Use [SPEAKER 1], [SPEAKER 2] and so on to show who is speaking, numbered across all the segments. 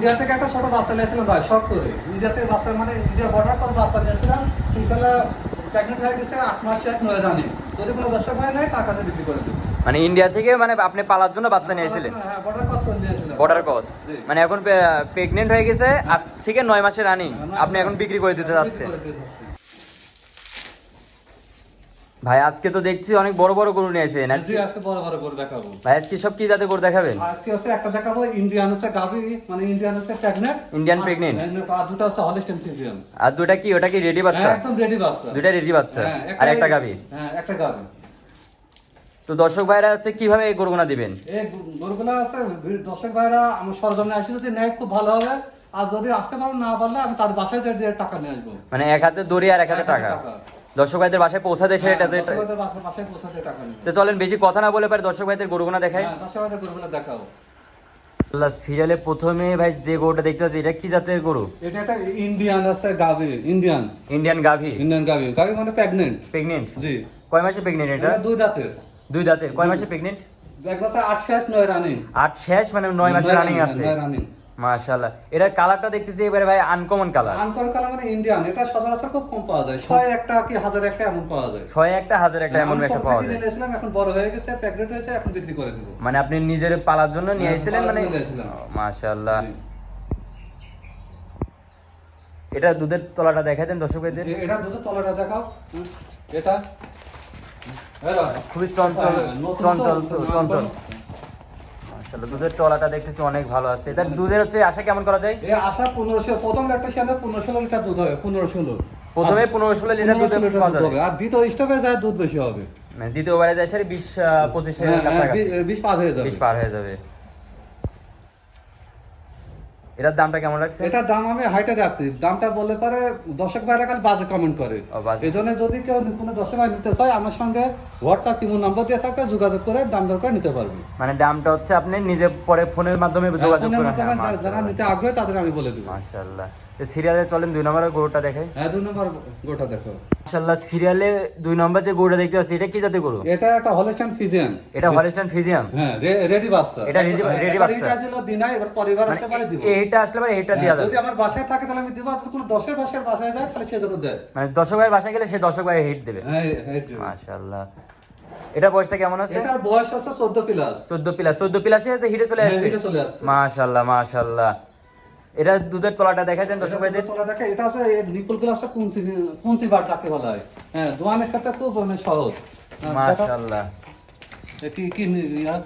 [SPEAKER 1] India থেকে একটা ছোট বাচ্চা নিয়েছিলাম ভাই, শখ করে ইন্ডিয়া থেকে বাচ্চা, মানে ইন্ডিয়া বর্ডার করে বাচ্চা নিয়েছিলাম, ইনশাল্লাহ প্রেগনেন্ট হয়ে গেছে, 8 মাস 9 রানি। যদি কোনো দর্শক ভাই নেয় তার কাছে বিক্রি করে দেবো।
[SPEAKER 2] মানে ইন্ডিয়া থেকে মানে আপনি পালার জন্য বাচ্চা নিয়েছিলেন?
[SPEAKER 1] হ্যাঁ, বর্ডার ক্রস নিয়েছিলাম।
[SPEAKER 2] বর্ডার ক্রস, মানে এখন প্রেগনেন্ট হয়ে গেছে 8 থেকে 9 মাসের রানিং, আপনি এখন বিক্রি করে দিতে যাচ্ছেন। ভাই আজকে তো দেখছি অনেক বড় বড় গরু নিয়ে আসেন।
[SPEAKER 1] আজকে বড় বড় গরু দেখাবো
[SPEAKER 2] ভাই। আজকে সব কি জাতের গরু দেখাবেন?
[SPEAKER 1] আজকে হচ্ছে একটা দেখাবো ইন্ডিয়ান হচ্ছে গাভী, মানে ইন্ডিয়ান হচ্ছে প্রেগনেন্ট,
[SPEAKER 2] ইন্ডিয়ান প্রেগনেন্ট।
[SPEAKER 1] আর দুটো হচ্ছে হলস্টাইন ফ্রিজিয়ান।
[SPEAKER 2] আর দুটা কি, ওটা কি রেডি বাচ্চা?
[SPEAKER 1] একদম রেডি বাচ্চা,
[SPEAKER 2] দুটা রেডি বাচ্চা আর একটা গাভী।
[SPEAKER 1] হ্যাঁ, একটা গাভী।
[SPEAKER 2] তো দর্শক ভাইরা হচ্ছে কিভাবে এই গরুগুনা দিবেন?
[SPEAKER 1] এই গরুগুলো হচ্ছে দর্শক ভাইরা আমার সরজমিনে আসে যদি নেয় খুব ভালো হবে, আর যদি আসতে পারো না পারলে আমি তার বাসায় দিয়ে টাকা নিয়ে আসবো।
[SPEAKER 2] মানে এক হাতে দড়ি আর এক হাতে টাকা। দর্শক ভাইদের বাসায় পৌঁছা দেশে এটা
[SPEAKER 1] বাসায় পৌঁছাতে টাকা নিয়ে।
[SPEAKER 2] তো চলেন বেশি কথা না বলে পারে দর্শক ভাইদের গরুগুনা দেখাই।
[SPEAKER 1] দর্শক ভাইদের গরুগুলো দেখাও।
[SPEAKER 2] আল্লাহ, সিরিয়ালে প্রথমে ভাই যে গরুটা দেখতে পাচ্ছি, এটা কি জাতের গরু?
[SPEAKER 1] এটা একটা ইন্ডিয়ান আছে গাভী, ইন্ডিয়ান গাভী মানে প্রেগনেন্ট।
[SPEAKER 2] প্রেগনেন্ট?
[SPEAKER 1] জি।
[SPEAKER 2] কয় মাসে প্রেগনেন্ট এটা?
[SPEAKER 1] দুই দাঁতের।
[SPEAKER 2] দুই দাঁতের। কয় মাসে প্রেগনেন্ট?
[SPEAKER 1] এক বছর 8 শেষ 9 রানিং।
[SPEAKER 2] 8 শেষ মানে 9 মাসে রানিং আছে।
[SPEAKER 1] 9 রানিং।
[SPEAKER 2] মাশাআল্লাহ। এটার কালারটা দেখতেছি এবারে ভাই আনকমন কালার।
[SPEAKER 1] আনকমন কালার মানে ইন্ডিয়ান, এটা সচরাচর খুব কম পাওয়া যায়, 100 একটা কি 1000 একটা এমন পাওয়া যায়।
[SPEAKER 2] 100 একটা 1000 একটা এমন একটা পাওয়া যায়।
[SPEAKER 1] নিয়েছিলাম, এখন বড় হয়ে গেছে, প্রেগনেন্ট হয়েছে, এখন বিক্রি করে দেব।
[SPEAKER 2] মানে আপনি নিজের পালার জন্য নিয়ে আইছিলেন মানে? মাশাআল্লাহ। এটা দুধের তলাটা দেখাই দেন দর্শক ভাইদের।
[SPEAKER 1] এটা দুধের তলাটা দেখাও। এটা
[SPEAKER 2] খুবই চঞ্চল চঞ্চল চঞ্চল। মাশাআল্লাহ, দুধের তলাটা দেখতেছি অনেক ভালো আছে। এটা দুধের হচ্ছে আশা কেমন করা যায়?
[SPEAKER 1] এই আশা 1500, প্রথম একটা সাথে 15-16 লিটার দুধ হবে। 15-16
[SPEAKER 2] প্রথমে 15-16 লিটার দুধ পাওয়া যাবে,
[SPEAKER 1] আর দ্বিতীয় স্টেপে যায় দুধ বেশি হবে।
[SPEAKER 2] মানে দ্বিতীয়বারে যায় 20-25 এর কাছাকাছি।
[SPEAKER 1] 20 পার হয়ে যাবে।
[SPEAKER 2] 20 পার হয়ে যাবে। এটার দামটা কেমন রাখছে?
[SPEAKER 1] এটার দাম আমি হাইটে রাখছি, দামটা বললে পারে দর্শক ভাইরা কাল বাজে কমেন্ট করে। এই জন্য যদি কেউ কোনো দর্শক ভাই নিতে চায় আমার সঙ্গে হোয়াটসঅ্যাপ কিংবা নাম্বার দিয়ে থাকবে, যোগাযোগ করে দাম দর করে নিতে পারবে।
[SPEAKER 2] মানে দামটা হচ্ছে আপনি নিজে পরে ফোনের মাধ্যমে যোগাযোগ করে।
[SPEAKER 1] যারা নিতে আগ্রহী তাদের আমি বলে দেব।
[SPEAKER 2] মাশাআল্লাহ। এই সিরিয়ালে চলেন 2 নম্বরের গরুটা দেখাই।
[SPEAKER 1] হ্যাঁ, 2 নম্বর গরুটা দেখো।
[SPEAKER 2] মাশাআল্লাহ, সিরিয়ালে 2 নম্বর যে গরুটা দেখতে পাচ্ছি, এটা কি জাতের গরু?
[SPEAKER 1] এটা একটা হলস্টাইন ফ্রিজিয়ান।
[SPEAKER 2] এটা হলস্টাইন ফ্রিজিয়ান?
[SPEAKER 1] হ্যাঁ, রেডি বাচ্চা।
[SPEAKER 2] এটা রেডি বাচ্চা।
[SPEAKER 1] এটা ছিল দিনা, এবার পরিবার আসতে পারে দিব।
[SPEAKER 2] এইটা আসলে পরে এটা দেয়া যাবে।
[SPEAKER 1] যদি আমার বাসায় থাকে তাহলে আমি দিব, আর কোনো দর্শক ভাইয়ের বাসায় যায় তাহলে সে যত দেয়।
[SPEAKER 2] মানে দর্শক ভাইয়ের বাসায় গেলে সে দর্শক ভাই হিট দেবে।
[SPEAKER 1] হ্যাঁ, হিট দেবে।
[SPEAKER 2] মাশাআল্লাহ। এটা বয়সটা কেমন আছে?
[SPEAKER 1] এটার বয়স আছে 14 প্লাস।
[SPEAKER 2] 14 প্লাসে আছে, হিটে চলে আসছে।
[SPEAKER 1] হিটে চলে আসছে।
[SPEAKER 2] মাশাআল্লাহ মাশাআল্লাহ। এটা দুধের তলাটা দেখাই দেন দর্শক ভাইদের।
[SPEAKER 1] তলা দেখে, এটা আছে নিকুল প্লাস কুঞ্চি বার যাকে বলা হয়। হ্যাঁ, দোয়ানের ক্ষেত্রে খুব মানে সহজ।
[SPEAKER 2] মাশাআল্লাহ।
[SPEAKER 1] কি কি ইয়ার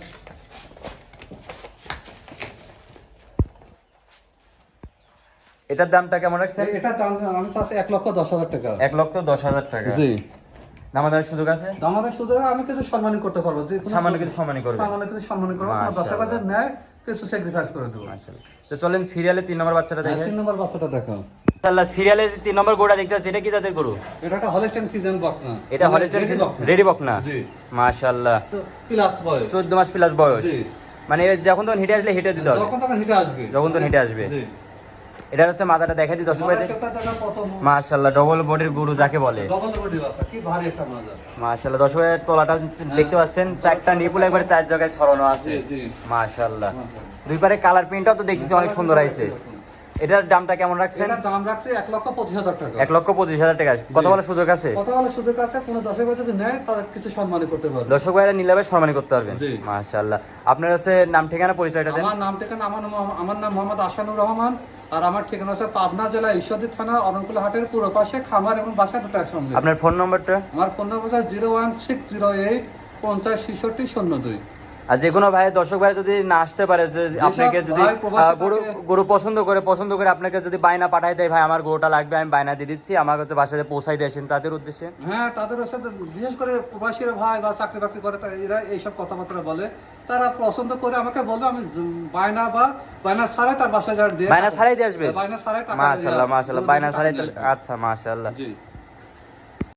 [SPEAKER 2] এটার দামটা কেমন রাখছেন?
[SPEAKER 1] এটার দাম আমি চাচ্ছি 1,10,000 টাকা।
[SPEAKER 2] 1,10,000 টাকা।
[SPEAKER 1] জি।
[SPEAKER 2] দামাদামের সুযোগ আছে?
[SPEAKER 1] আমাদের শুধু আমি কিছু সম্মান করতে পারবো, যে
[SPEAKER 2] সামান্য কিছু সম্মানই করবে।
[SPEAKER 1] সামান্য কিছু সম্মান করবো, কোনো দর্শক ভাইদের নেয় কিছু স্যাক্রিফাইস করে দেবো।
[SPEAKER 2] মাশাআল্লাহ। তো চলেন সিরিয়ালে 3 নম্বর বাচ্চাটা দেখেন।
[SPEAKER 1] 3 নম্বর বাচ্চাটা দেখো।
[SPEAKER 2] মাশাআল্লাহ, সিরিয়ালে 3 নম্বর গরুটা দেখতে পাচ্ছি, এটা কি জাতের গরু?
[SPEAKER 1] এটা একটা হলস্টাইন ফ্রিজিয়ান বকনা।
[SPEAKER 2] এটা হলস্টাইন রেডি বকনা?
[SPEAKER 1] জি।
[SPEAKER 2] মাশাআল্লাহ।
[SPEAKER 1] প্লাস বয়স
[SPEAKER 2] 14 মাস প্লাস বয়স।
[SPEAKER 1] জি।
[SPEAKER 2] মানে যখন তখন হিটে আসলে হিটে দিতে হবে।
[SPEAKER 1] যখন তখন হিটে আসবে।
[SPEAKER 2] যখন তখন হিটে আসবে।
[SPEAKER 1] জি।
[SPEAKER 2] এটা হচ্ছে মাথাটা দেখাই দিই দর্শক ভাইদের। মাশাআল্লাহ, ডবল বডির গরু যাকে বলে।
[SPEAKER 1] ডবল বডি বাচ্চা, কি ভারী একটা মাজা।
[SPEAKER 2] মাশাআল্লাহ, দর্শক ভাইয়ের তলাটা দেখতে পাচ্ছেন, 4টা নিপুল একবারে 4 জায়গায় ছড়ানো আছে।
[SPEAKER 1] জি, জি।
[SPEAKER 2] মাশাআল্লাহ। দুই পারে কালার প্রিন্টটাও তো দেখতেছি অনেক সুন্দর আইছে। এটার দামটা কেমন রাখছেন?
[SPEAKER 1] এটার দাম রাখছি 1,25,000 টাকা।
[SPEAKER 2] 1,25,000 টাকা। কত বলে সুযোগ আছে?
[SPEAKER 1] কত বলে সুযোগ আছে, কোনো দর্শক ভাই যদি নেয় তারা কিছু সম্মান করতে পারবে।
[SPEAKER 2] দর্শক ভাইরা নিলামে সম্মানী করতে পারবেন।
[SPEAKER 1] জি।
[SPEAKER 2] মাশাআল্লাহ। আপনার হচ্ছে নাম ঠিকানা পরিচয়টা দেন।
[SPEAKER 1] আমার নাম ঠিকানা, আমার নাম মোহাম্মদ আশানুর রহমান, আর আমার ঠিকানা হচ্ছে পাবনা জেলা ঈশ্বরদী থানা অরণকুলা হাটের পুরো পাশে, খামার এবং বাসা দুটো একসঙ্গে।
[SPEAKER 2] আপনার ফোন নম্বরটা?
[SPEAKER 1] আমার ফোন নম্বর হচ্ছে 01608 506602।
[SPEAKER 2] আর যে কোনো ভাই দর্শক ভাই যদি না আসতে পারে, যে আপনাকে যদি গরু পছন্দ করে আপনাকে যদি বায়না পাঠাই দেয়, ভাই আমার গরুটা লাগবে, আমি বায়না দিয়ে দিচ্ছি, আমার কাছে বাসায় পৌঁছাই দিয়েছেন, তাদের উদ্দেশ্যে?
[SPEAKER 1] হ্যাঁ, তাদের সাথে বিশেষ করে প্রবাসীরা ভাই বা চাকরি বাকরি করে এরা এইসব কথাবার্তা বলে, তারা পছন্দ করে আমাকে বলবে, আমি বায়না ছাড়াই তার বাসায় দিয়ে
[SPEAKER 2] বায়না ছাড়াই দিয়ে আসবে।
[SPEAKER 1] বায়না ছাড়াই টাকা।
[SPEAKER 2] মাশাআল্লাহ মাশাআল্লাহ, বায়না ছাড়াই। আচ্ছা মাশাআল্লাহ।
[SPEAKER 1] জি।